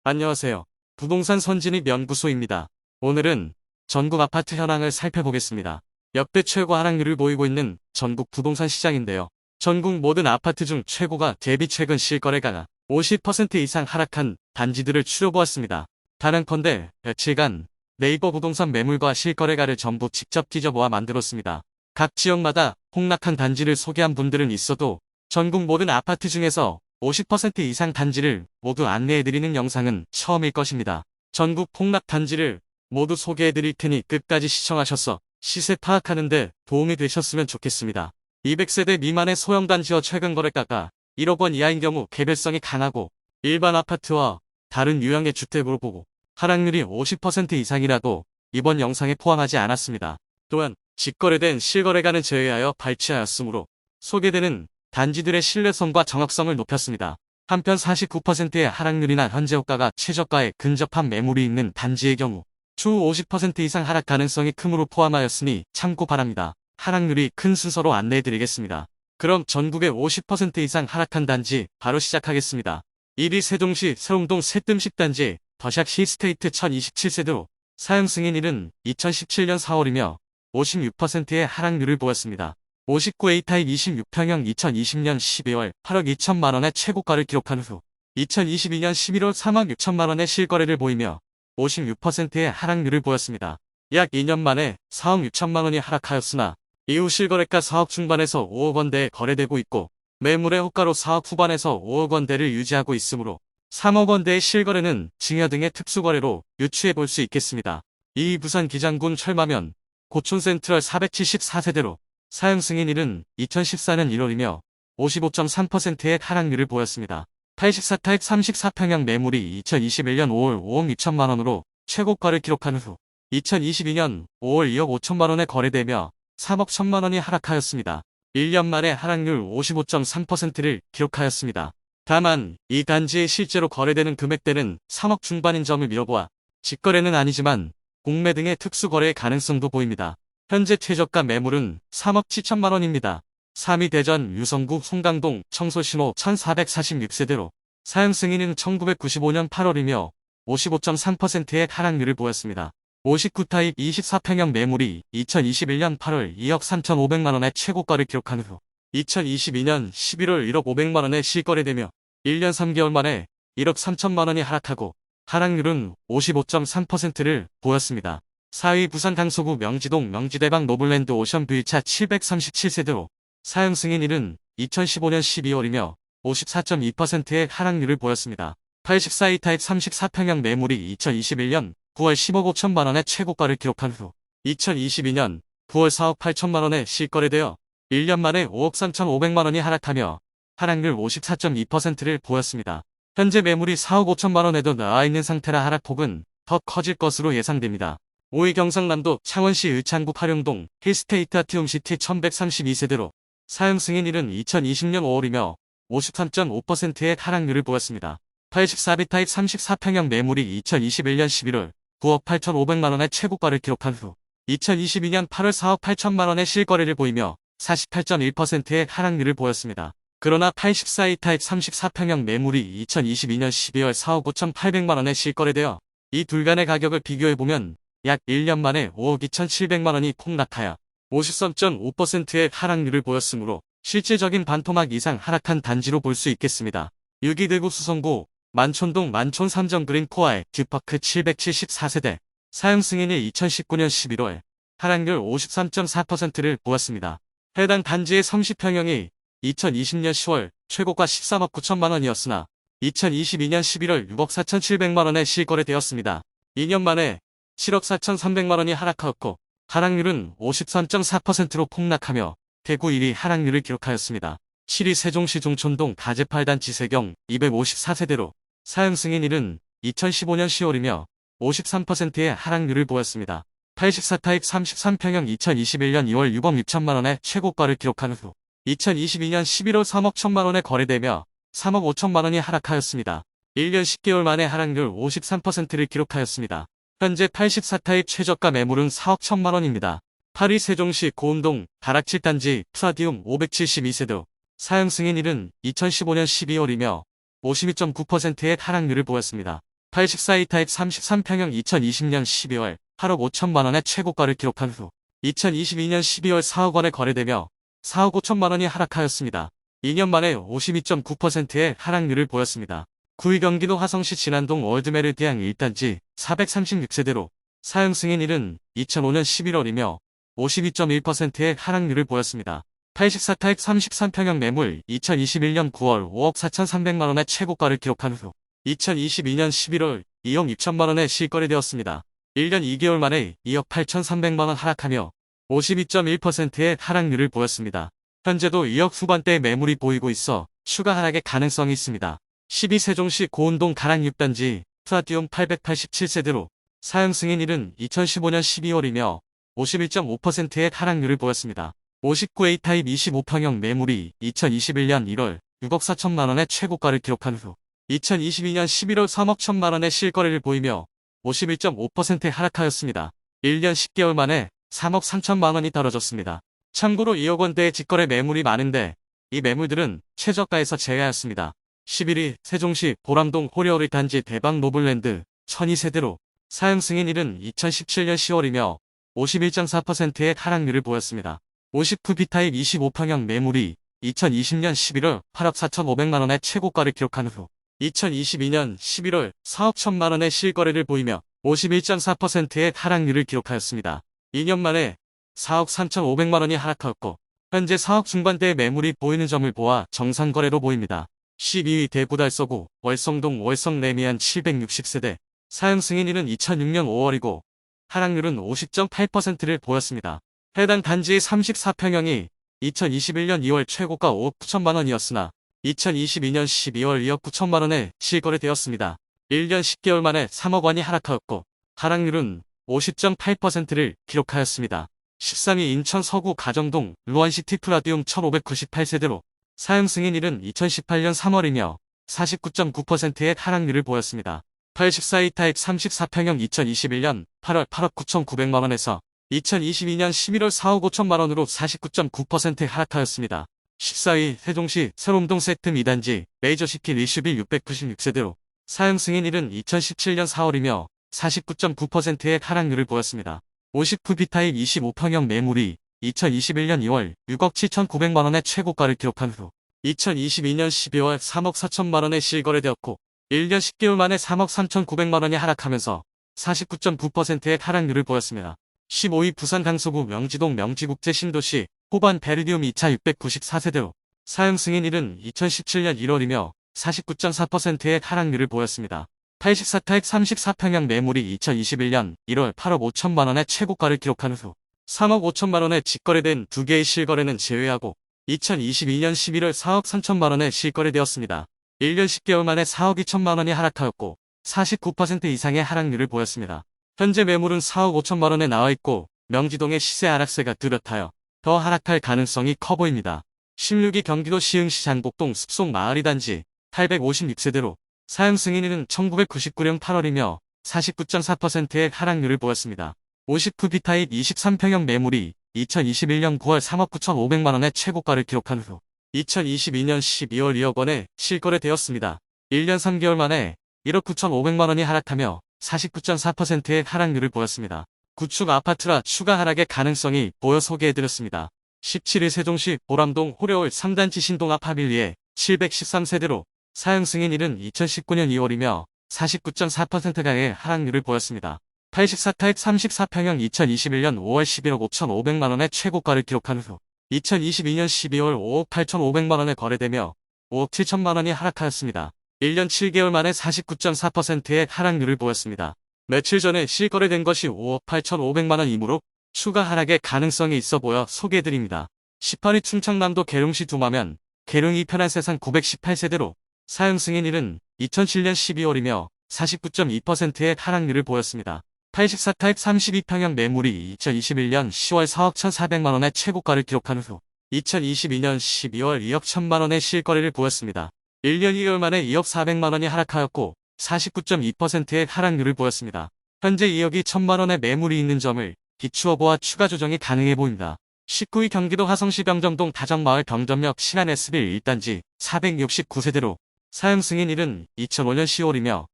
안녕하세요. 부동산 선진입 연구소입니다. 오늘은 전국 아파트 현황을 살펴보겠습니다. 역대 최고 하락률을 보이고 있는 전국 부동산 시장인데요. 전국 모든 아파트 중 최고가 대비 최근 실거래가가 50% 이상 하락한 단지들을 추려보았습니다. 단언컨대 며칠간 네이버 부동산 매물과 실거래가를 전부 직접 뒤져보아 만들었습니다. 각 지역마다 폭락한 단지를 소개한 분들은 있어도 전국 모든 아파트 중에서 50% 이상 단지를 모두 안내해드리는 영상은 처음일 것입니다. 전국 폭락 단지를 모두 소개해드릴 테니 끝까지 시청하셔서 시세 파악하는데 도움이 되셨으면 좋겠습니다. 200세대 미만의 소형 단지와 최근 거래가가 1억 원 이하인 경우 개별성이 강하고 일반 아파트와 다른 유형의 주택으로 보고 하락률이 50% 이상이라도 이번 영상에 포함하지 않았습니다. 또한 직거래된 실거래가는 제외하여 발췌하였으므로 소개되는 단지들의 신뢰성과 정확성을 높였습니다. 한편 49%의 하락률이나 현재 호가가 최저가에 근접한 매물이 있는 단지의 경우 추후 50% 이상 하락 가능성이 크므로 포함하였으니 참고 바랍니다. 하락률이 큰 순서로 안내해드리겠습니다. 그럼 전국의 50% 이상 하락한 단지 바로 시작하겠습니다. 1위 세종시 세롱동 새뜸식 단지 더샥 시스테이트 1027세대로 사용 승인일은 2017년 4월이며 56%의 하락률을 보였습니다. 59A타입 26평형 2020년 12월 8억 2천만원의 최고가를 기록한 후 2022년 11월 3억 6천만원의 실거래를 보이며 56%의 하락률을 보였습니다. 약 2년 만에 4억 6천만원이 하락하였으나 이후 실거래가 4억 중반에서 5억 원대에 거래되고 있고 매물의 호가로 4억 후반에서 5억 원대를 유지하고 있으므로 3억 원대의 실거래는 증여 등의 특수거래로 유추해 볼 수 있겠습니다. 2위 부산 기장군 철마면 고촌센트럴 474세대로 사용 승인일은 2014년 1월이며 55.3%의 하락률을 보였습니다. 84타입 34평형 매물이 2021년 5월 5억 2천만원으로 최고가를 기록한 후 2022년 5월 2억 5천만원에 거래되며 3억 1천만원이 하락하였습니다. 1년 만에 하락률 55.3%를 기록하였습니다. 다만 이 단지에 실제로 거래되는 금액대는 3억 중반인 점을 미뤄보아 직거래는 아니지만 공매 등의 특수거래의 가능성도 보입니다. 현재 최저가 매물은 3억 7천만원입니다. 3위 대전 유성구 송강동 청솔신호 1446세대로 사용 승인은 1995년 8월이며 55.3%의 하락률을 보였습니다. 59타입 24평형 매물이 2021년 8월 2억 3,500만원의 최고가를 기록한 후 2022년 11월 1억 500만원에 실거래되며 1년 3개월 만에 1억 3천만원이 하락하고 하락률은 55.3%를 보였습니다. 4위 부산 강서구 명지동 명지대방 노블랜드 오션뷰차 737세대로 사용 승인일은 2015년 12월이며 54.2%의 하락률을 보였습니다. 84위 타입 34평형 매물이 2021년 9월 10억 5천만원의 최고가를 기록한 후 2022년 9월 4억 8천만원에 실거래되어 1년 만에 5억 3,500만원이 하락하며 하락률 54.2%를 보였습니다. 현재 매물이 4억 5천만원에도 나와있는 상태라 하락폭은 더 커질 것으로 예상됩니다. 5위 경상남도 창원시 의창구 파룡동 힐스테이트 아티움시티 1132세대로 사용 승인일은 2020년 5월이며 53.5%의 하락률을 보였습니다. 84비 타입 34평형 매물이 2021년 11월 9억 8,500만원의 최고가를 기록한 후 2022년 8월 4억 8천만원의 실거래를 보이며 48.1%의 하락률을 보였습니다. 그러나 84위 타입 34평형 매물이 2022년 12월 4억 5,800만원에 실거래되어 이 둘 간의 가격을 비교해보면 약 1년 만에 5억 2,700만원이 폭락하여 53.5%의 하락률을 보였으므로 실질적인 반토막 이상 하락한 단지로 볼 수 있겠습니다. 6위 대구 수성구 만촌동 만촌 3정 그린코아의 듀파크 774세대 사용 승인일 2019년 11월 하락률 53.4%를 보였습니다. 해당 단지의 30평형이 2020년 10월 최고가 13억 9천만원이었으나 2022년 11월 6억 4,700만원에 실거래되었습니다. 2년 만에 7억 4,300만원이 하락하였고 하락률은 53.4%로 폭락하며 대구 1위 하락률을 기록하였습니다. 7위 세종시 종촌동 가제 8단 지세경 254세대로 사용 승인일은 2015년 10월이며 53%의 하락률을 보였습니다. 84타입 33평형 2021년 2월 6억 6천만원의 최고가를 기록한 후 2022년 11월 3억 1천만원에 거래되며 3억 5천만원이 하락하였습니다. 1년 10개월 만에 하락률 53%를 기록하였습니다. 현재 84타입 최저가 매물은 4억 1천만원입니다. 8위 세종시 고운동 다락칠 단지 프라디움 572세대 사용 승인일은 2015년 12월이며 52.9%의 하락률을 보였습니다. 84이 타입 33평형 2020년 12월 8억 5천만 원의 최고가를 기록한 후 2022년 12월 4억 원에 거래되며 4억 5천만 원이 하락하였습니다. 2년 만에 52.9%의 하락률을 보였습니다. 9위 경기도 화성시 진안동 월드메르디앙 1단지 436세대로 사용 승인일은 2005년 11월이며 52.1%의 하락률을 보였습니다. 84 타입 33평형 매물 2021년 9월 5억 4,300만 원의 최고가를 기록한 후 2022년 11월 2억 6천만 원에 실거래되었습니다. 1년 2개월 만에 2억 8,300만 원 하락하며 52.1%의 하락률을 보였습니다. 현재도 2억 후반대의 매물이 보이고 있어 추가 하락의 가능성이 있습니다. 12 세종시 고운동 가락 6단지 플라티움 887세대로 사용 승인일은 2015년 12월이며 51.5%의 하락률을 보였습니다. 59A 타입 25평형 매물이 2021년 1월 6억 4천만 원의 최고가를 기록한 후 2022년 11월 3억 1천만 원의 실거래를 보이며 51.5% 하락하였습니다. 1년 10개월 만에 3억 3천만 원이 떨어졌습니다. 참고로 2억 원대의 직거래 매물이 많은데 이 매물들은 최저가에서 제외하였습니다. 11위 세종시 보람동 호리어리 단지 대박 노블랜드 12세대로 사용 승인일은 2017년 10월이며 51.4%의 하락률을 보였습니다. 59B 타입 25평형 매물이 2020년 11월 8억 4,500만 원의 최고가를 기록한 후 2022년 11월 4억 1천만 원의 실거래를 보이며 51.4%의 하락률을 기록하였습니다. 2년 만에 4억 3,500만 원이 하락하였고 현재 4억 중반대의 매물이 보이는 점을 보아 정상거래로 보입니다. 12위 대구달서구 월성동 월성 레미안 760세대 사용 승인일은 2006년 5월이고 하락률은 50.8%를 보였습니다. 해당 단지의 34평형이 2021년 2월 최고가 5억 9천만 원이었으나 2022년 12월 2억 9천만 원에 실거래되었습니다. 1년 10개월 만에 3억 원이 하락하였고 하락률은 50.8%를 기록하였습니다. 13위 인천 서구 가정동 루안시티 플라디움 1598세대로 사용 승인일은 2018년 3월이며 49.9%의 하락률을 보였습니다. 84위 타입 34평형 2021년 8월 8억 9,900만 원에서 2022년 11월 4억 5천만 원으로 49.9% 하락하였습니다. 14위 세종시 새롬동 세트 2단지 메이저시티 리슈빌 696세대로 사용 승인일은 2017년 4월이며 49.9%의 하락률을 보였습니다. 59B 타입 25평형 매물이 2021년 2월 6억 7,900만 원의 최고가를 기록한 후 2022년 12월 3억 4천만 원에 실거래되었고 1년 10개월 만에 3억 3,900만 원이 하락하면서 49.9%의 하락률을 보였습니다. 15위 부산 강서구 명지동 명지국제 신도시 호반 베르디움 2차 694세대로 사용 승인일은 2017년 1월이며 49.4%의 하락률을 보였습니다. 84 타입 34평형 매물이 2021년 1월 8억 5천만 원의 최고가를 기록한 후 3억 5천만 원에 직거래된 2개의 실거래는 제외하고 2022년 11월 4억 3천만 원에 실거래되었습니다. 1년 10개월 만에 4억 2천만 원이 하락하였고 49% 이상의 하락률을 보였습니다. 현재 매물은 4억 5천만 원에 나와있고 명지동의 시세 하락세가 뚜렷하여 더 하락할 가능성이 커 보입니다. 16위 경기도 시흥시 장곡동 숲속 마을이 단지 856세대로 사용 승인일은 1999년 8월이며 49.4%의 하락률을 보였습니다. 59B 타입 23평형 매물이 2021년 9월 3억 9,500만 원의 최고가를 기록한 후 2022년 12월 2억 원에 실거래되었습니다. 1년 3개월 만에 1억 9,500만 원이 하락하며 49.4%의 하락률을 보였습니다. 구축 아파트라 추가 하락의 가능성이 보여 소개해드렸습니다. 17일 세종시 보람동 호려울 3단지 신동앞 하빌리에 713세대로 사용 승인일은 2019년 2월이며 49.4%가의 하락률을 보였습니다. 84 타입 34평형 2021년 5월 11억 5,500만 원의 최고가를 기록한 후 2022년 12월 5억 8,500만 원에 거래되며 5억 7천만 원이 하락하였습니다. 1년 7개월 만에 49.4%의 하락률을 보였습니다. 며칠 전에 실거래된 것이 5억 8,500만 원이므로 추가 하락의 가능성이 있어 보여 소개해드립니다. 18위 충청남도 계룡시 두마면 계룡 이편한 세상 918세대로 사용 승인일은 2007년 12월이며 49.2%의 하락률을 보였습니다. 84 타입 32평형 매물이 2021년 10월 4억 1,400만 원의 최고가를 기록한 후 2022년 12월 2억 1천만 원의 실거래를 보였습니다. 1년 2개월 만에 2억 400만 원이 하락하였고 49.2%의 하락률을 보였습니다. 현재 2억이 1천만 원의 매물이 있는 점을 비추어 보아 추가 조정이 가능해 보입니다. 19위 경기도 화성시 병점동 다정마을 병점역 신안 S빌 1단지 469세대로 사용 승인일은 2005년 10월이며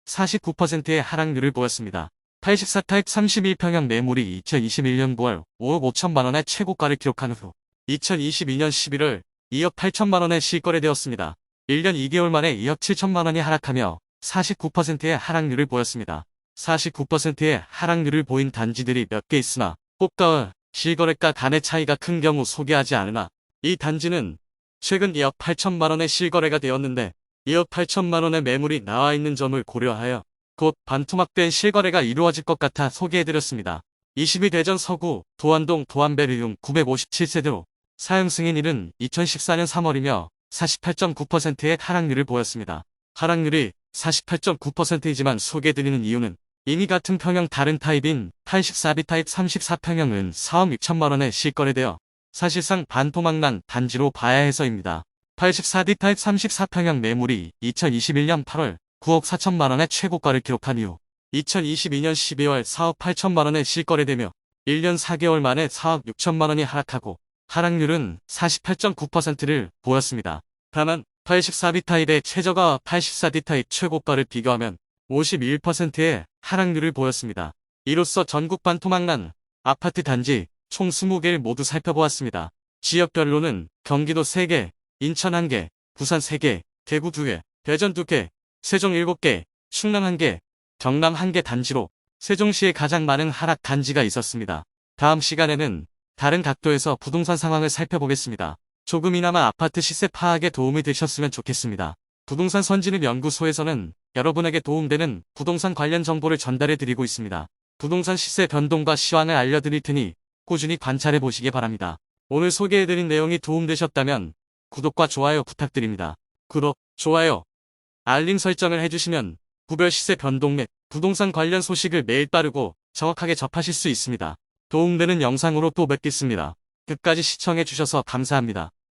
49%의 하락률을 보였습니다. 84타입 31평형 매물이 2021년 9월 5억 5천만 원의 최고가를 기록한 후 2022년 11월 2억 8천만 원에 실거래되었습니다. 1년 2개월 만에 2억 7천만 원이 하락하며 49%의 하락률을 보였습니다. 49%의 하락률을 보인 단지들이 몇 개 있으나 호가와 실거래가 간의 차이가 큰 경우 소개하지 않으나 이 단지는 최근 2억 8천만 원에 실거래가 되었는데 2억 8천만 원의 매물이 나와 있는 점을 고려하여 곧 반토막된 실거래가 이루어질 것 같아 소개해드렸습니다. 22대전 서구 도안동 도안베르융 957세대로 사용 승인일은 2014년 3월이며 48.9%의 하락률을 보였습니다. 하락률이 48.9%이지만 소개해드리는 이유는 이미 같은 평형 다른 타입인 84B 타입 34평형은 4억 6천만 원에 실거래되어 사실상 반토막난 단지로 봐야 해서입니다. 84D 타입 34평형 매물이 2021년 8월 9억 4천만 원의 최고가를 기록한 이후 2022년 12월 4억 8천만 원에 실거래되며 1년 4개월 만에 4억 6천만 원이 하락하고 하락률은 48.9%를 보였습니다. 다만 84B 타입의 최저가와 84D 타입 최고가를 비교하면 51%의 하락률을 보였습니다. 이로써 전국 반토막난 아파트 단지 총 20개를 모두 살펴보았습니다. 지역별로는 경기도 3개, 인천 1개, 부산 3개, 대구 2개, 대전 2개, 세종 7개, 충남 1개, 경남 1개 단지로 세종시에 가장 많은 하락 단지가 있었습니다. 다음 시간에는 다른 각도에서 부동산 상황을 살펴보겠습니다. 조금이나마 아파트 시세 파악에 도움이 되셨으면 좋겠습니다. 부동산 선진입 연구소에서는 여러분에게 도움되는 부동산 관련 정보를 전달해 드리고 있습니다. 부동산 시세 변동과 시황을 알려드릴 테니 꾸준히 관찰해 보시기 바랍니다. 오늘 소개해드린 내용이 도움되셨다면 구독과 좋아요 부탁드립니다. 구독, 좋아요, 알림 설정을 해주시면 구별 시세 변동 및 부동산 관련 소식을 매일 빠르고 정확하게 접하실 수 있습니다. 도움되는 영상으로 또 뵙겠습니다. 끝까지 시청해 주셔서 감사합니다.